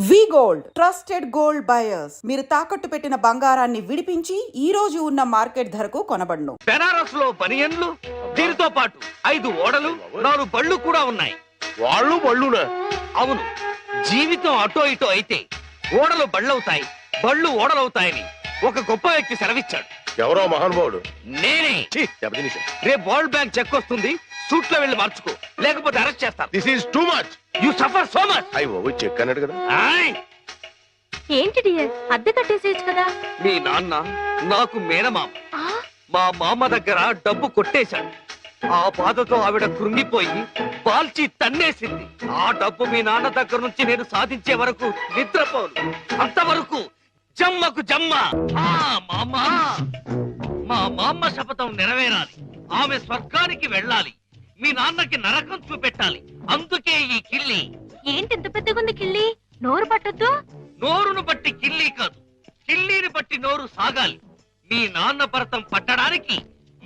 వి gold trusted gold buyers మీరు తాకట్టు పెట్టిన బంగారాన్ని విడిపించి ఈ రోజు ఉన్న మార్కెట్ ధరకు కొనబడును. బెనారస్ లో బనియన్లు, దీనితో పాటు 5 ఓడలు 4 బళ్ళు కూడా ఉన్నాయి. బళ్ళునా? అవును, జీవితం అటో ఇటో అయితే ఓడలు బళ్ళవుతాయి, బళ్ళు ఓడలవుతాయని ఒక గొప్ప వ్యక్తి సెలవిచ్చాడు. ఎవరో మహానుభావుడు. నేనే. రేపు వరల్డ్ బ్యాంక్ చెక్ వస్తుంది, సూట్ లో వెళ్ళి మార్చుకో, లేకపోతే అరెస్ట్ చేస్తాను. This is too much. You suffer so much. అయ్యో చెక్ అన్నాడు కదా. ఏంటి డియర్, అద్దె కట్టేసేయచ్చు కదా. మీ నాన్న నాకు మేనమామ. మా మామ దగ్గర డబ్బు కొట్టేశాడు. ఆ బాధతో ఆవిడ కృంగిపోయి పాల్చి తన్నేసింది. ఆ డబ్బు మీ నాన్న దగ్గర నుంచి నేను సాధించే వరకు నిద్రపోను. అంతవరకు జమ్మకు జమ్మ. మా మామ శపథం నెరవేరాలి. ఆమె స్వర్గానికి వెళ్ళాలి, మీ నాన్నకి నరకం చూపెట్టాలి. అందుకే ఈ కిల్లి. ఏంటి ఇంత పెద్దగుంది కిల్లి? నోరు పట్టొద్దు. నోరును బట్టి కిల్లి కాదు, కిల్లీని బట్టి నోరు సాగాలి. మీ నాన్న భరతం పట్టడానికి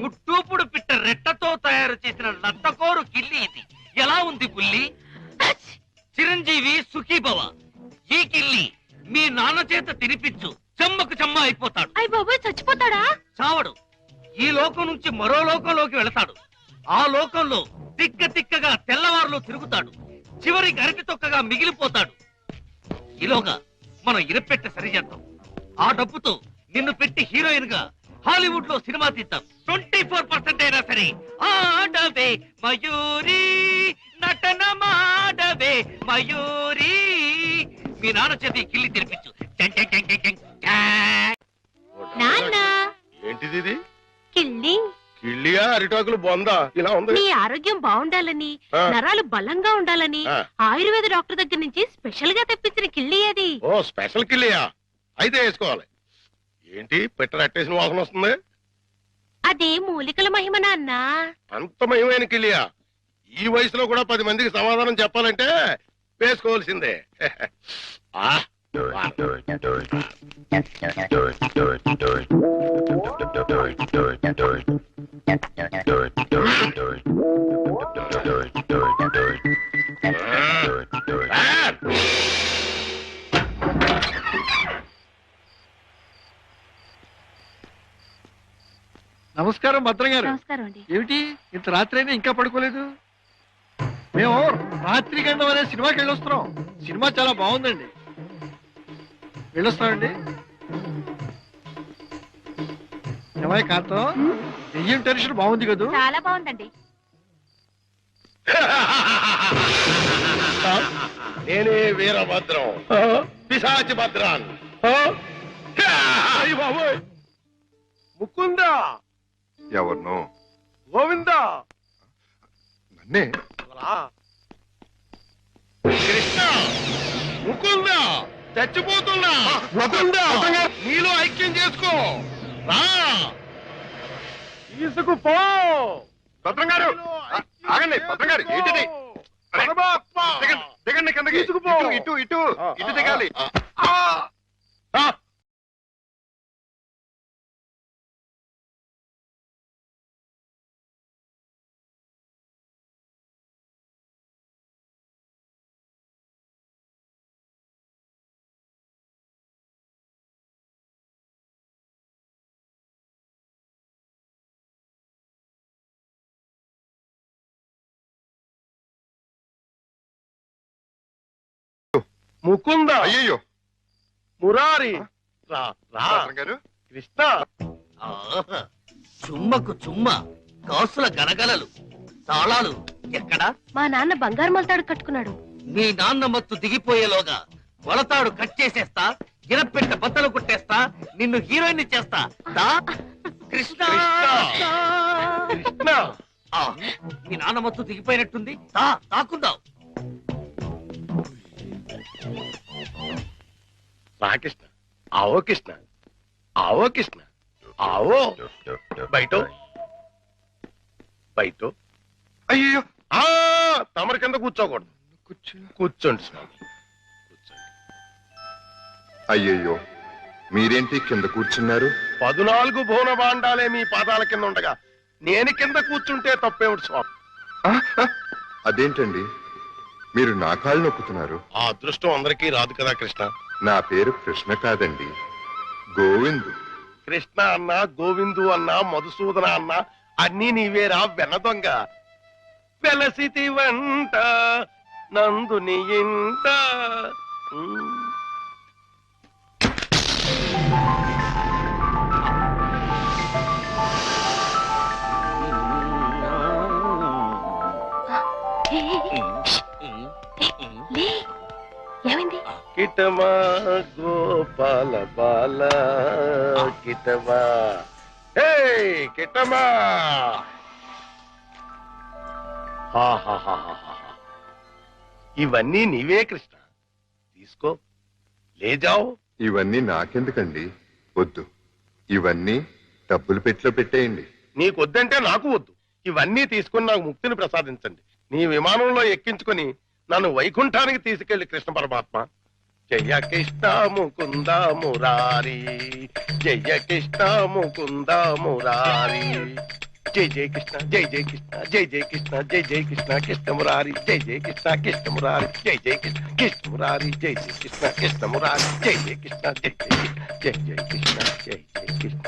ముట్టూపుడు పిట్ట రెట్టతో తయారు చేసిన లత్తకోరు కిల్లి ఇది. ఎలా ఉంది బుల్లి? చిరంజీవి సుఖీభవ. ఈ కిల్లి మీ నాన్న చేత తినిపించు, చెమ్మకు చెమ్మ అయిపోతాడు. అయ్య బాబోయ్, చచ్చిపోతాడా? చావడు. ఈ లోకం నుంచి మరో లోకంలోకి వెళతాడు. ఆ లోకంలో తిక్క తిక్కగా తెల్లవారులో తిరుగుతాడు. చివరికి అరటి తొక్కగా మిగిలిపోతాడు. ఈలోగా మనం ఇరపెట్ట సరిచేద్దాం. ఆ డబ్బుతో నిన్ను పెట్టి హీరోయిన్ గా హాలీవుడ్ లో సినిమా తీద్దాం. 24% అయినా సరే ఆడవే మయూరి, నటన మాడవే మయూరి. మీ నాన్న చేతి కిల్లి తెరిపించు. నాన్న, ఏంటిది ఇది? కిల్లి. కిళ్ళియా అరిటాకులు బొందా? ఇలా ఉంది. నీ ఆరోగ్యం బాగుండాలని, నరాలు బలంగా ఉండాలని ఆయుర్వేద డాక్టర్ దగ్గర నుంచి స్పెషల్ గా తెప్పించిన కిల్లి అది. ఓ స్పెషల్ కిళ్ళియా? అయితే వేసుకోవాలి. ఏంటి పెట్ట అట్టేసిన వాసన వస్తుంది? అది మూలికల మహిమ నాన్న. అంత మహిమైన కిళ్ళియా? ఈ వయసులో కూడా 10 మందికి సమాధానం చెప్పాలంటే వేసుకోవాల్సిందే. ఆ నమస్కారం భద్రం గారు. నమస్కారం అండి. ఏమిటి ఇంత రాత్రి అయినా ఇంకా పడుకోలేదు? మేము రాత్రి గండం అనే సినిమాకి వెళ్ళొస్తున్నాం. సినిమా చాలా బాగుందండి. వెళ్ళొస్తామండి. ఏమై కాంతం, దెయ్యం టెన్షన్ బాగుంది కదూ? చాలా బాగుందండి. నేనే వీరభద్రం, పిశాచి భద్రాన్. బాబోయ్, ముకుందా, ఎవరినో గోవిందా, నన్నే. కృష్ణ, ముకుందా, చచ్చిపోతున్నా. ముకుందా, నీలో ఐక్యం చేసుకో. రా, తీసుకుపో. భద్రం గారు ఆగండి. భద్రం గారు ఏంటిది? దిగండి కిందకి. తీసుకుపో. ఇటు ఇటు ఇటు దిగాలి. ముకుందా, అయ్యయ్యో మురారి, రా రా. భద్రం గారు, కృష్ణ, చుమ్మకు చుమ్మ, కాసుల గలగలలు, తాళాలు ఎక్కడా? మా నాన్న బంగారు మొలతాడు కట్టుకున్నాడు. మీ నాన్న మత్తు దిగిపోయేలోగా మొలతాడు కట్ చేసేస్తా, గిరపెట్ట బద్దలు కొట్టేస్తా, నిన్ను హీరోయిన్ చేస్తా. దా కృష్ణ. కృష్ణ. ఆ, మీ నాన్న మత్తు దిగిపోయినట్టుంది. దా తాకుందాం. రా కృష్ణ, ఆవో కృష్ణ, ఆవో కృష్ణ, ఆవో. బయట బయట. అయ్యో తమరి కింద కూర్చోకూడదు. కూర్చోండి స్వామి, కూర్చోండి. అయ్యయ్యో మీరేంటి కింద కూర్చున్నారు? 14 భువన భాండాలే మీ పాదాల కింద ఉండగా నేను కింద కూర్చుంటే తప్పేమిటి స్వామి? అదేంటండి మీరు నా కాళ్ళు నొక్కుతున్నారు. ఆ అదృష్టం అందరికీ రాదు కదా కృష్ణ. నా పేరు కృష్ణ కాదండి, గోవిందు. కృష్ణ అన్నా, గోవిందు అన్నా, మధుసూదన అన్నా అన్నీ నీవేరా వెన్న దొంగ. వెలసితి వంట నందుని ఇంట. లే, ఏమైంది? కిటమా గోపాల బాల కిటమా, హే కిటమా. ఇవన్నీ నీవే కృష్ణ, తీసుకో, లేజావు. ఇవన్నీ నాకెందుకండి? వద్దు, ఇవన్నీ డబ్బులు పెట్టిలో పెట్టేయండి. నీకొద్దంటే నాకు వద్దు. ఇవన్నీ తీసుకుని నాకు ముక్తిని ప్రసాదించండి. నీ విమానంలో ఎక్కించుకుని నన్ను వైకుంఠానికి తీసుకెళ్లి కృష్ణ పరమాత్మ. జయ కృష్ణ ముకుంద మురారి, జయ కృష్ణ ముకుంద మురారి, జై జయ కృష్ణ, జై జయ కృష్ణ, జై జయ కృష్ణ, జై జయ కృష్ణ, కృష్ణ మురారి, జై జయ కృష్ణ, కృష్ణ మురారి, జై జయ కృష్ణ, కృష్ణ మురారి, జై జయ కృష్ణ, కృష్ణ మురారి, జై జయ కృష్ణ, జై జయ కృష్ణ, జై జయ కృష్ణ, జై జయ కృష్ణ.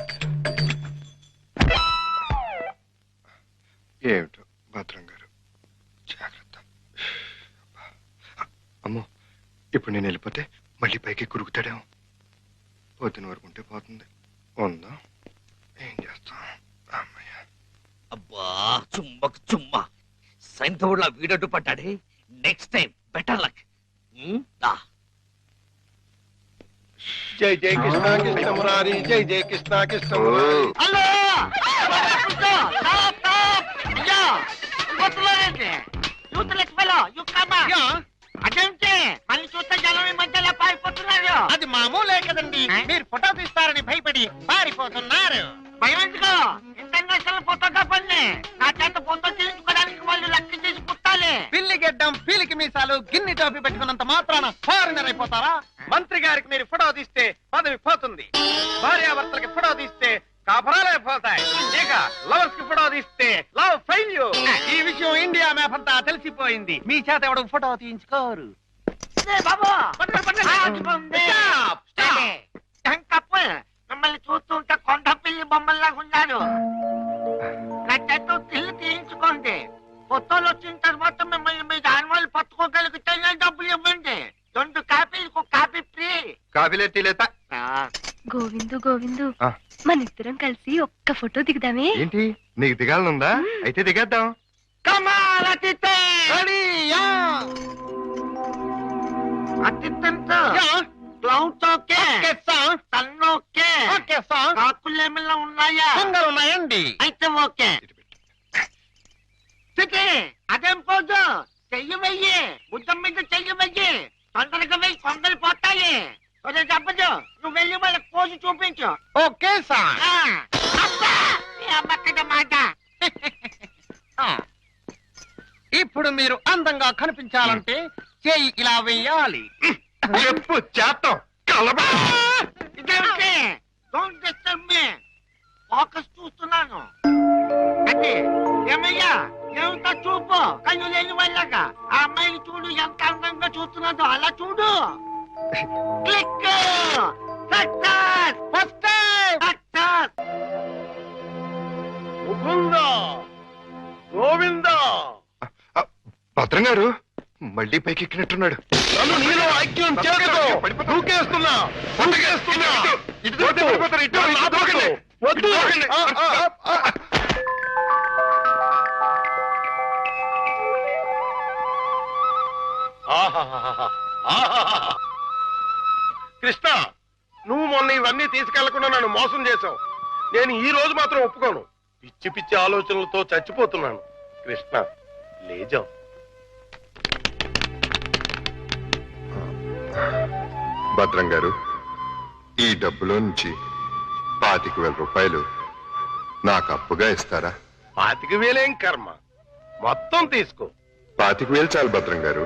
ఏమిటో భద్రం గారు, జాగ్రత్త. అమ్మో, ఇప్పుడు నేను వెళ్ళిపోతే మళ్ళీ పైకి కురుకుతాడేమో. పొద్దున వరకు ఉంటే పోతుంది. ఉందా, ఏం చేస్తాం? అమ్మయ్య. అబ్బా చుమ్మకు చుమ్మ, సైంధవుడిలా వీడడ్డు పడ్డాడే. Next time better luck. జై జయ కృష్ణ, కృష్ణ మురారి, జై జయ కృష్ణ, కృష్ణ మురారి. హలో, అదేంటి మళ్ళీ చూస్తే జనం ఈ మధ్యలో పారిపోతున్నారు? అది మామూలే కదండి. మీరు ఫోటో తీస్తారని భయపడి పారిపోతున్నారు. భయం ఎందుకు? ఇంటర్నేషనల్ ఫోటోగ్రాఫర్ని నా చేత ఫోటో తీయించుకోవడానికి వాళ్ళు లెక్క చేసి పుట్టాలి. పిల్లి గెడ్డం, పీలికి మీసాలు, గిన్ని టోపీ పెట్టుకున్నంత మాత్రాన ఫారినర్ అయిపోతారా? మంత్రి గారికి మీరు ఫోటో తీస్తే పదవి పోతుంది. భార్యాభర్తలకి ఫోటో తీస్తే కాపురాలే పోతాయి. ఇక లవర్స్ కి ఫోటో తీస్తే లవ్ ఫెయిల్యూర్. ఈ విషయం ఇండియా మ్యాప్ అంతా తెలిసిపోయింది. మీ చేత ఎవడు ఫోటో తీయించుకోరు. బాబు Stop, stop. కప్పు మిమ్మల్ని చూస్తుంటే కొండ పిల్లి బొమ్మల్లాగా ఉన్నారు. నా చేత ఇల్లు తీయించుకోండి. ఫోటోలు వచ్చిన తర్వాత మిమ్మల్ని మీ దానివాళ్ళు పట్టుకోగలిగితే డబ్బులు ఇవ్వండి. 2 కాపీలకు కాపీ ఫ్రీ. కాఫీలే తీలేత. గోవిందు గోవిందు, మన ఇద్దరం కలిసి ఒక్క ఫోటో దిగుదామే? ఏంటి, నీకు దిగాలనుందా? అయితే దిగేద్దాం. కమాల్ అతిథి అతిథంతో క్లౌడ్స్ ఓకే, సన్ ఓకే, కాకులు ఏమైనా ఉన్నాయా? ఉన్నాయండి. అయితే ఓకే. చిటి అదేం పోదు, చెయ్యి వెయ్యి, బుద్ధం మీద చెయ్యి వెయ్యి. తొందరగా వెయ్యి, కొంగలు పోతాయి. చెప్పదు, నువ్వు వెళ్ళి వాళ్ళకి పోసి చూపించు. Okay sir. అబ్బా, నీ అమ్మక్కడ మాట. ఇప్పుడు మీరు అందంగా కనిపించాలంటే చేయి ఇలా వేయాలి. చెప్పు చేస్తాం. కలబా. ఇదేంటి? Don't disturb me. ఫోకస్ చూస్తున్నాను. అది ఏమయ్యా, ఏమిటా చూపు? కళ్ళు లేని వాళ్ళగా ఆ అమ్మాయిని చూడు, ఎంత అందంగా చూస్తున్నాదో. అలా చూడు. Click. Success. First time. Success. Mukunda, Govinda. భద్రం గారు మళ్ళీ పైకి ఎక్కినట్టున్నాడు. నన్ను నీలో ఐక్యం చేయదు. దూకేస్తున్నా, దూకేస్తున్నా. వద్దు. కృష్ణ, నువ్వు మొన్న ఇవన్నీ తీసుకెళ్లకుండా నన్ను మోసం చేశావు. నేను ఈ రోజు మాత్రం ఒప్పుకోను. పిచ్చి పిచ్చి ఆలోచనలతో చచ్చిపోతున్నాను. కృష్ణ, లేజాం. భద్రం గారు, ఈ డబ్బులో నుంచి 25,000 రూపాయలు నాకు అప్పుగా ఇస్తారా? 25,000 కర్మ, మొత్తం తీసుకో. 25,000 చాలు భద్రం గారు.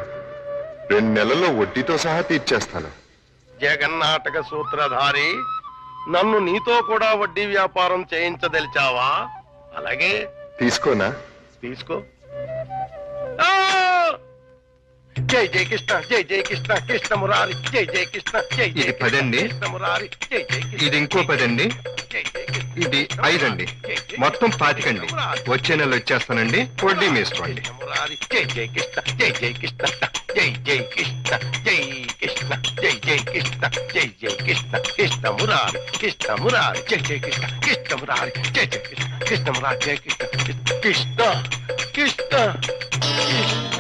2 నెలల్లో వడ్డీతో సహా తీర్చేస్తాను. జగన్నాటక సూత్రధారి, నన్ను నీతో కూడా వడ్డీ వ్యాపారం చేయించదలిచావా? అలాగే తీసుకోనా? తీసుకో. జై జై కృష్ణ జై జై కృష్ణ కృష్ణ మురారి జై జై కృష్ణ జై జై ఇది 10 అండి. కృష్ణ మురారి జై జై కృష్ణ ఇది ఇంకో 10 అండి. జై జై కృష్ణ ఇది 5 అండి. మొత్తం 25 అండి. వచ్చే నెల వచ్చేస్తానండి. వడ్డీ వేసుకోండి. కృష్ణ మురారి జై జై కృష్ణ జై జై కృష్ణ జై జై కృష్ణ జై కృష్ణ జై జై కృష్ణ జై జై కృష్ణ కృష్ణ మురారి జై జై కృష్ణ కృష్ణ మురారి జై జై కృష్ణ కృష్ణ మురారి జై కృష్ణ కృష్ణ కృష్ణ కృష్ణ.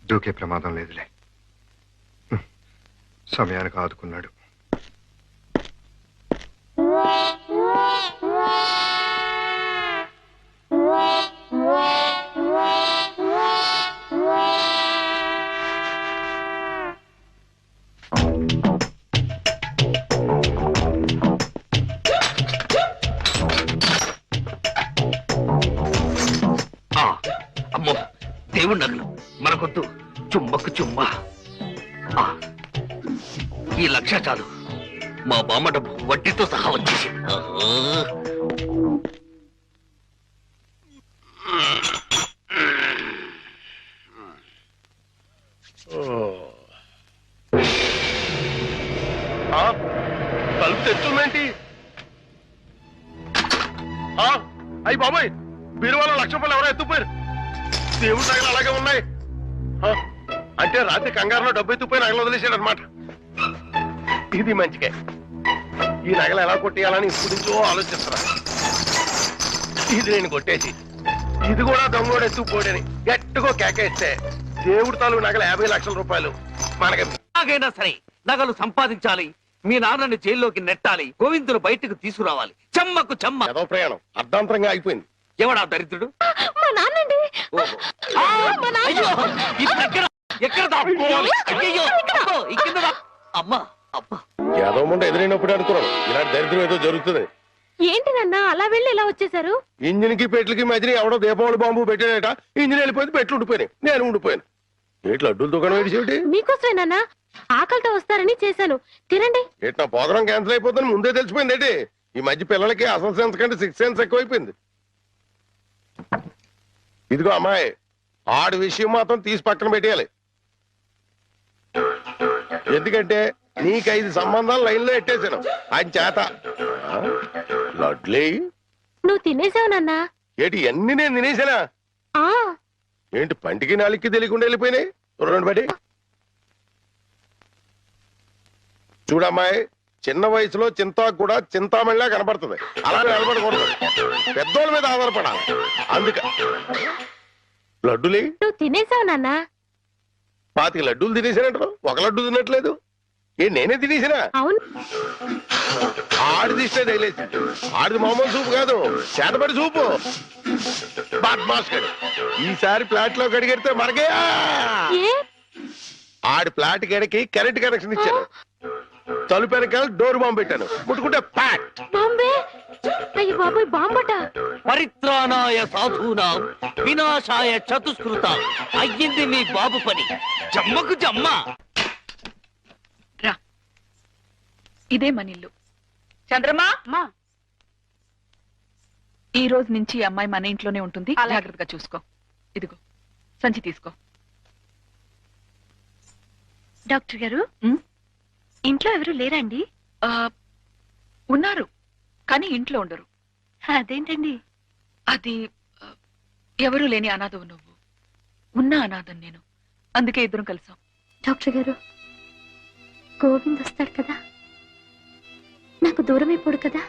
దూకే ప్రమాదం లేదులే. సమయానికి ఆదుకున్నాడు. అమ్మో దేవుడి నగలు మనకొద్దు. చుమ్మకు చుమ్మా. ఈ 1,00,000 చాలు. మా బామ్మ డబ్బు వడ్డీతో సహా వచ్చేసి. తలుపు తెచ్చుందేంటి? అయ్యి బాబాయ్, బీరువాలో 1,00,000 రూపాయలు ఎవరో ఎత్తుపోయారు. దేవుడి నగలు అలాగే ఉన్నాయి. అంటే రాత్రి కంగారులో డబ్బు ఎత్తుపోయి నగలు వదిలేశాడు అనమాట. ఇది మంచిగా. ఈ నగలు ఎలా కొట్టేయాలని ఇప్పుడు నుంచో ఆలోచిస్తున్నా. ఇది నేను కొట్టేసి ఇది కూడా దొంగోడు ఎత్తుకుపోడని గట్టిగా కేకేస్తే దేవుడి తాలూకు నగలు 50 లక్షల రూపాయలు మనకి. ఎలాగైనా సరే నగలు సంపాదించాలి. మీ నాన్నని జైల్లోకి నెట్టాలి. గోవిందులు బయటకు తీసుకురావాలి. చెమ్మకు చెమ్మ. ఏదో ప్రయాణం అర్ధాంతరంగా అయిపోయింది. ఎవడా దరిద్రుడు? మా నాన్నండి. ఓహో. అయ్యో, ఇప్పుడు ఎక్కడ దాక్కోవాలి? అయ్యయ్యో, అబ్బో, ఈ కింద అమ్మా అబ్బా. ఏదో ముందు ఎదురైనప్పుడు అనుకున్నాను ఇలాంటి దరిద్రం ఏదో జరుగుతుంది. ఏంటి నాన్న అలా వెళ్ళి ఇలా వచ్చేసారు? ఇంజిన్ కి పెట్లకి మధ్యన ఎవడో దీపావళి బాంబు పెట్టాడట. ఇంజిన్ వెళ్ళిపోయింది, పెట్లు ఉండిపోయినాయి. నేను ఉండిపోయాను. ఏట్లు అడ్డుల దుకాణం ఏడిచేటి? మీకోసమే నాన్న, ఆకలితో వస్తారని చేశాను. తినండి. ఏటి నా ప్రోగ్రాం క్యాన్సిల్ అయిపోతుందని ముందే తెలిసిపోయింది ఏంటి? ఈ మధ్య పిల్లలకి అసలు సెన్స్ కంటే 6 సెన్స్ ఎక్కువైపోయింది. ఇదిగో అమ్మాయి, ఆడి విషయం మాత్రం తీసి పక్కన పెట్టేయాలి. ఎందుకంటే నీకు 5 సంబంధాలు లైన్ లో ఎట్టేశాను. ఆయన చేత లడ్లే. నువ్వు తినేసావు నాన్న. ఏంటి అన్ని నేను తినేసానా? ఆ ఏంటి పంటికి నాలికి తెలియకుండా వెళ్ళిపోయినాయి? రెండు బడి చూడమ్మాయి, చిన్న వయసులో చింతాకు కూడా చింతామణిలా కనబడుతుంది. అలా నిలబడకూడదు. పెద్దోళ్ళ మీద ఆధారపడాలి. అందుక లడ్డులే. నువ్వు తినేసావు నాన్న. 25 లడ్డూలు తినేసానంటారు, 1 లడ్డు తినట్లేదు. నేనే తినేసినా? అవును. ఆడిది ఇష్టే తగిలేసి. ఆడిది మామూలు సూపు కాదు, చేతపడి సూపు. బాద్మాస్ గడు ఈసారి ప్లాట్ లో గడిగెడితే మనకే. ఆడి ప్లాట్ గడికి కరెంట్ కనెక్షన్ ఇచ్చాను. తలుపు వెనకాల డోర్ బాంబు పెట్టాను. ముట్టుకుంటే ప్యాట్. బాంబే. అయ్యో బాబాయ్, బాంబట. పరిత్రాణాయ సాధూనాం వినాశాయ చతుష్కృత. అయ్యింది మీ బాబు పని. జమ్మకు జమ్మ. రా, ఇదే మన ఇల్లు. చంద్రమా, ఈ రోజు నుంచి ఈ అమ్మాయి మన ఇంట్లోనే ఉంటుంది. జాగ్రత్తగా చూసుకో. ఇదిగో సంచి తీసుకో. డాక్టర్ గారు, ఇంట్లో ఎవరు లేరండి? ఉన్నారు, కానీ ఇంట్లో ఉండరు. అదేంటండి? అది ఎవరూ లేని అనాథవు నువ్వు. ఉన్న అనాథం నేను. అందుకే ఇద్దరం కలిసాం. డాక్టర్ గారు, గోవింద్ వస్తాడు కదా, నాకు దూరం అయిపోడు కదా,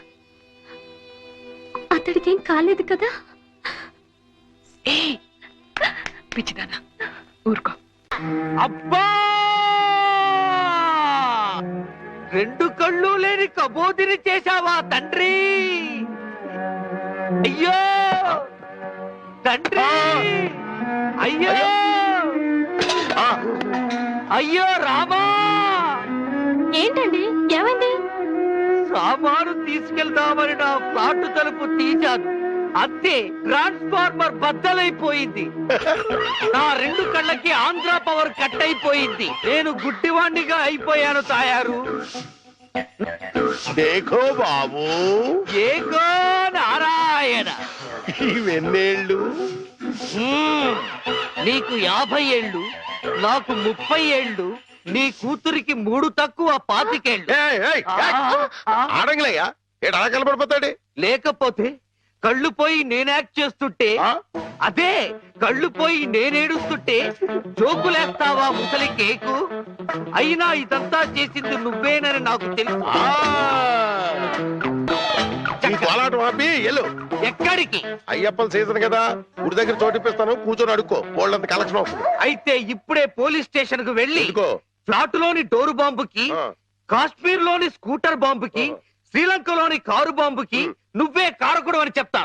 అతడికి ఏం కాలేదు కదా? ఏ పిచ్చిదానా, ఊరుకో. అబ్బా, 2 కళ్ళు లేని కబోదిని చేశావా తండ్రి? అయ్యో తండ్రి, అయ్యో అయ్యో రామా. ఏంటండి, ఏమైంది? సామాను తీసుకెళ్దామని నా ఫ్లాట్ తలుపు తీశాను. అంతే, ట్రాన్స్ఫార్మర్ బద్దలైపోయింది. నా 2 కళ్ళకి ఆంధ్ర పవర్ కట్ అయిపోయింది. నేను గుడ్డివాణ్ణిగా అయిపోయాను తాయారు. దేఖో బాబు, ఏగో నారాయణ. ఇవెన్నేళ్ళు నీకు 50 ఏళ్ళు, నాకు 30 ఏళ్ళు, నీ కూతురికి 3 తక్కువ 25 ఏళ్ళు. ఆడంగిలయ్యా ఏడు అలా కలపడిపోతాడు. లేకపోతే కళ్ళు పోయి నేను యాక్ట్ చేస్తుంటే, అదే కళ్ళు పోయి నేనేడుస్తుంటే జోకులేస్తావా ముసలి కేకు? అయినా ఇదంతా చేసింది నువ్వేనని నాకు తెలుసు. కోలాటం ఆపి ఎల్లు. ఎక్కడికి? అయ్యప్పల సీజన్ కదా, గుడి దగ్గర చోటిపిస్తాను, కూర్చొని అడుక్కో, వాళ్ళంత కలెక్షన్ అవుతుంది. అయితే ఇప్పుడే పోలీస్ స్టేషన్ కు వెళ్ళి ఎందుకో? ఫ్లాట్ లోని డోరు బాంబుకి, కాశ్మీర్ లోని స్కూటర్ బాంబుకి, శ్రీలంకలోని కారు బాంబుకి నువ్వే కారకుడు అని చెప్తా.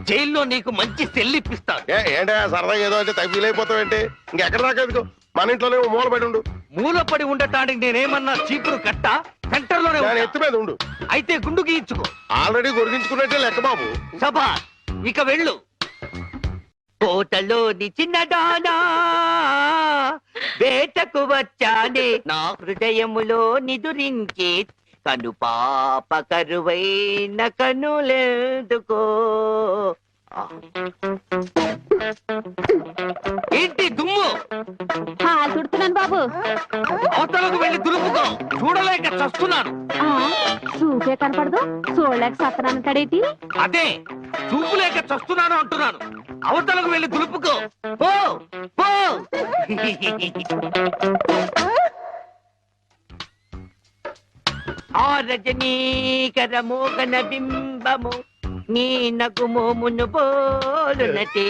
జైల్లో నీకు మంచి సెల్ ఇప్పిస్తాను. ఏంటా సరదాగా ఏదో అంటే ఫీల్ అయిపోతావేంటి? ఇంకెక్కడ దాకా ఎందుకు, మన ఇంట్లోనే మూలపడి ఉండు. మూలపడి ఉండటానికి నేనేమన్నా చీపురు కట్ట? సెంటర్ లోనే నేను ఎత్తు మీద ఉండు. అయితే గుండు గీయించుకో. ఆల్రెడీ గొరిగించుకున్నట్టే లెక్క బాబు. సభా ఇక వెళ్ళు. కోటలోని చిన్నదానా వేటకు వచ్చానే, నా హృదయములో నిదురించే కను పాప కరువైన కనులెందుకో. ఏంటి దుమ్ము? చుడుతున్నాను బాబు. అవతలకు వెళ్ళి దులుపుకో, చూడలేక చస్తున్నాను. చూపే కనపడదు, చూడలేక సత్తనాన్ని తడేటి. అదే చూపు లేక చస్తున్నాను అంటున్నాను. అవతలకు వెళ్ళి దులుపుకో, పో పో. ఆ రజనీకర మోగన బింబము నీ నగుమోమును పోలునటే.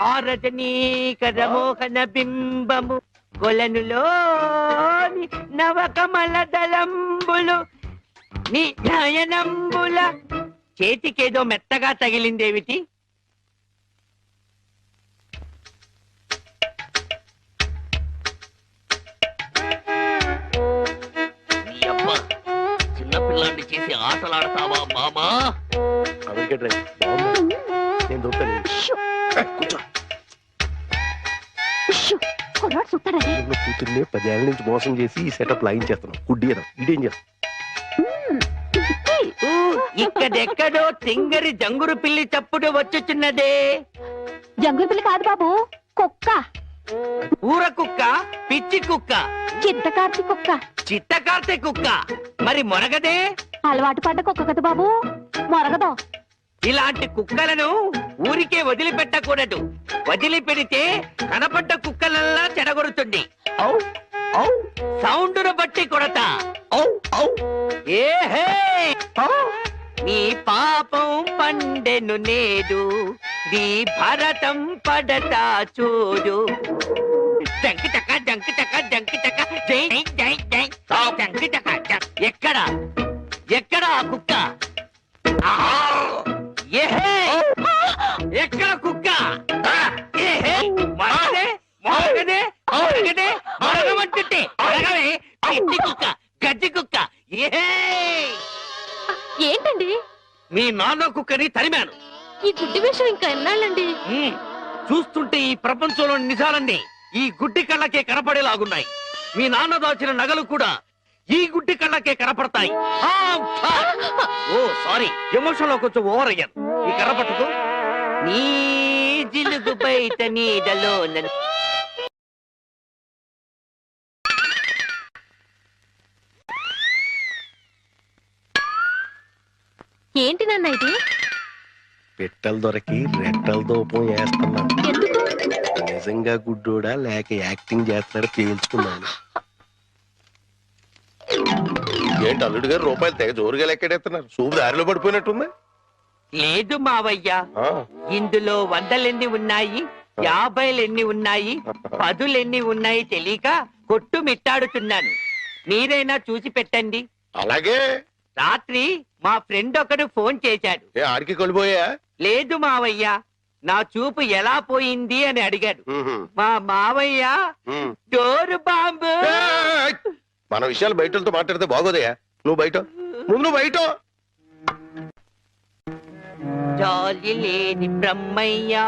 ఆ రజనీకర మోహన బింబము కొలనులోని నవకమల దళంబులు నీ నయనంబుల. చేతికేదో మెత్తగా తగిలిందేమిటి? చిన్నపిల్లాన్ని చేసి ఆటలాడతావా మామా? నేను దొరుకుతాను. కూతుర్ని 10 ఏళ్ళ నుంచి మోసం చేసి ఈ సెటప్ లాగించేస్తున్నాం. గుడ్డి ఇదేం చేస్తాం? ఇక్కడెక్కడో తింగరి జంగురు పిల్లి చప్పుడు వచ్చుచున్నదే. జంగుల పిల్లి కాదు బాబు, కుక్క. ఊర కుక్క, పిచ్చి కుక్క, చిత్తకార్తి కుక్క. చిత్తకార్తె కుక్క. మరి మొరగదే? అలవాటు పడ్డ కుక్క కదా బాబు, మొరగదు. ఇలాంటి కుక్కలను ఊరికే వదిలిపెట్టకూడదు. వదిలిపెడితే కనపడ్డ కుక్కలల్లా చెడగొడుతుంది. సౌండును బట్టి కొడతా. ఏహే, నీ పాపం పండెను నేడు, నీ భరతం పడతా చూడు. జంకి చక్క జంకి చక్క జంకి చక్క జై జై జై జంకి చక్క. ఎక్కడ ఎక్కడ ఆ కుక్క? ఏహే, ఎక్కడ కుక్క? ఏహే, మరగదే మరగదే మరగదే మరగమంటుంటే మరగవే. పిచ్చి కుక్క, గజ్జి కుక్క. ఏహే, ఏంటండి? మీ నాన్న కుక్కని తరిమాను. ఈ గుడ్డి విషయం ఇంకా ఎన్నాళ్ళండి? చూస్తుంటే ఈ ప్రపంచంలో నిజాలన్నీ ఈ గుడ్డి కళ్ళకే కనపడేలాగున్నాయి. మీ నాన్న దాచిన నగలు కూడా ఈ గుడ్డి కళ్ళకే కనపడతాయి. ఓ సారీ, ఎమోషన్ లో కొంచెం ఓవర్ అయ్యాను. ఈ కనపడదు. నీ జిలుగు బయట నీడలో ఏంటి నాన్న ఇది? పెట్టెలు దొరికి రెట్టెల దూపం వేస్తున్నాను. ఎందుకు? నిజంగా గుడ్డోడా లేక యాక్టింగ్ చేస్తున్నాడు తేల్చుకున్నాను. ఏంటి అల్లుడు గారు రూపాయలు తెగ జోరుగా లెక్కెడేస్తున్నారు? సూపు దారిలో పడిపోయినట్టుంది. లేదు మావయ్య, ఇందులో 100 ఉన్నాయి, 50 ఉన్నాయి, 10 ఉన్నాయి తెలియక కొట్టు మిట్టాడుతున్నాను. మీరైనా చూసి పెట్టండి. అలాగే. రాత్రి మా ఫ్రెండ్ ఒకడు ఫోన్ చేశాడు. ఆడికి కొలిపోయా? లేదు మావయ్య, నా చూపు ఎలా పోయింది అని అడిగాడు. మా మావయ్య డోరు బాంబు. మన విషయాలు బయటతో మాట్లాడితే బాగోదయ్యా. నువ్వు బయట ముందు బయట. జాలి లేని బ్రహ్మయ్యా,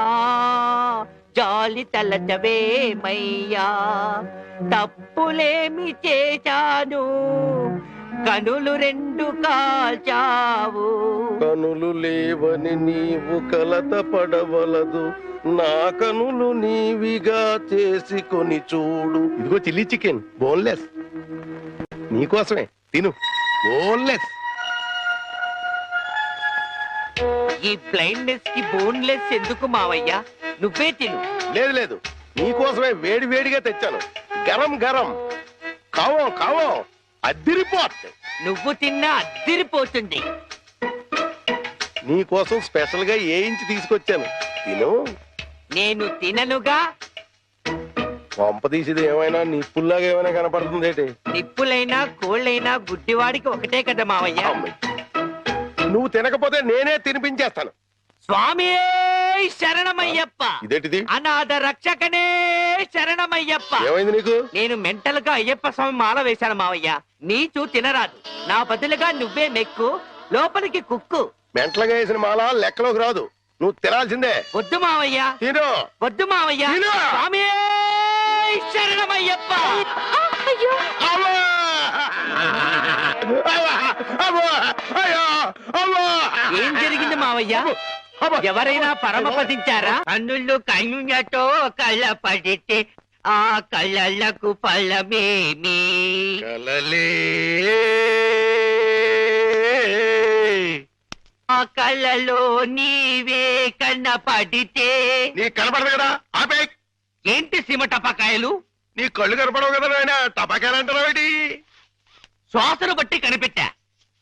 జాలి తలచవేమయ్యా, తప్పులేమి చేశాను, కనులు రెండు కాల్చావు. కనులు లేవని నీవు కలత పడవలదు, నా కనులు నీవిగా చేసుకొని చూడు. ఇదిగో చిల్లీ చికెన్ బోన్లెస్, నీకోసమే తిను. బోన్లెస్. ఈ బ్లైండ్నెస్ కి బోన్లెస్ ఎందుకు మావయ్య? నువ్వే తిను. లేదు లేదు, నీకోసమే వేడి వేడిగా తెచ్చాను. గరం గరం. కావం కావం, అద్దిరిపోతుంది. నువ్వు తిన్నా అద్దిరిపోతుంది. నీకోసం స్పెషల్ గా ఏ ఇంచి తీసుకొచ్చాను, తిను. నేను తిననుగా. పంప తీసేది ఏమైనా నిప్పుల్లాగా ఏమైనా కనపడుతుంది ఏంటి? నిప్పులైనా కోళ్ళైనా గుడ్డివాడికి ఒకటే కదా మావయ్య. నువ్వు తినకపోతే నేనే తినిపించేస్తాను. స్వామి శరణమయ్యప్ప. ఇదేంటిది? అనాథ రక్షకనే శరణమయ్యప్ప. ఏమైంది నీకు? నేను మెంటల్ గా అయ్యప్ప స్వామి మాల వేశాను మావయ్య. నీచు తినరాదు, నా బదులుగా నువ్వే మెక్కు, లోపలికి కుక్కు. మెంటలుగా వేసిన మాల లెక్కలోకి రాదు, నువ్వు తినాల్సిందే. వద్దు మావయ్య, తిను. వద్దు మావయ్య. తిను. స్వామి శరణమయ్యప్ప. అయ్యో అవ్వా! అవ్వా! అవ్వా! అయ్యో! అవ్వా! ఏం జరిగింది మావయ్య? అవ్వా! ఎవరైనా పరమపదించారా? కన్నుళ్ళు కన్నుతో కళ్ళ పడితే ఆ కళ్ళకు ఫలమేమి? కలలే ఆ కళ్ళలో నీవే కన్న పడితే. నీ కనపడదు కదా, ఆపే. ఏంటి సీమ టపాకాయలు? నీ కళ్ళు కనపడవు కదా నాయన, టపాకాయలు అంటారు. శ్వాసను బట్టి కనిపెట్టా.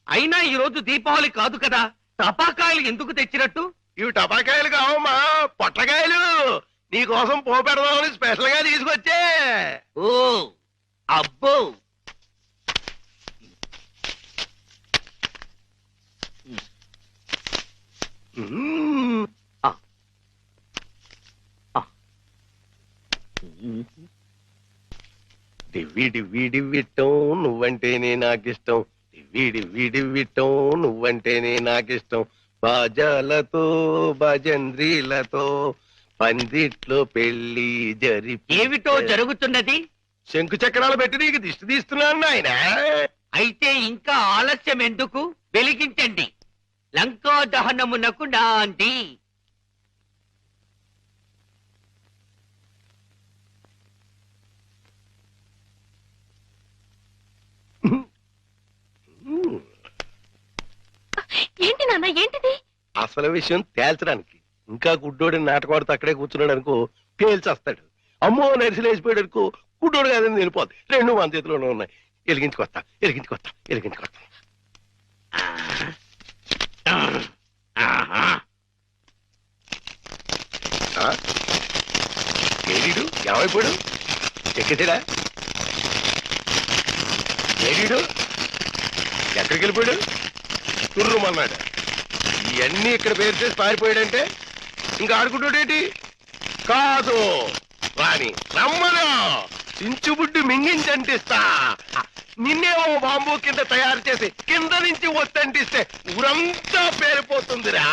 అయినా ఈ రోజు దీపావళి కాదు కదా, టపాకాయలు ఎందుకు తెచ్చినట్టు? ఇవి టపాకాయలు కావమ్మా, పొట్లకాయలు. నీ కోసం పోపెడదామని స్పెషల్ గా తీసుకొచ్చే. ఓ అబ్బో, డివ్వి డివ్వి డివ్విట్టం నువ్వంటేనే నాకిష్టం, డివ్వి డివ్వి డివ్విట్టం నువ్వంటేనే నాకిష్టం. బాజాలతో భజంద్రీలతో పందిట్లో పెళ్లి ఏమిటో జరుగుతున్నది? శంకు చక్రాలు పెట్టి నీకు దిష్టి తీస్తున్నాను నాయన. అయితే ఇంకా ఆలస్యం ఎందుకు? వెలిగించండి. లంకా దహనమునకు నాంది. ఏంటి నాన్న, ఏంటిది? అసలు విషయం తేల్చడానికి. ఇంకా గుడ్డోడి నాటకవాడితో అక్కడే కూర్చున్నాడు అనుకో, పేల్చేస్తాడు. అమ్మో నరిసిలేసిపోయాడు అనుకో, గుడ్డోడు కాదని వెళ్ళిపోద్ది. రెండు మన చేతిలోనే ఉన్నాయి. ఎలిగించుకొస్తా ఎలిగించుకొస్తా ఎలిగించుకొస్తా. ఏడీడు ఏమైపోయాడు? ఎక్కేసాడా? ఏడీడు ఎక్కడికి వెళ్ళిపోయాడు? తుర్రుమన్నాడు. ఇవన్నీ ఇక్కడ పేరు చేసి పారిపోయాడంటే ఇంకా ఆడుకుంటాడేంటి? కాదు రాని రమ్మను, చించుబుడ్డి మింగించంటిస్తా. నిన్నేమో బాంబు కింద తయారు చేసి కింద నుంచి వస్తంటిస్తే ఊరంతా పేరిపోతుందిరా.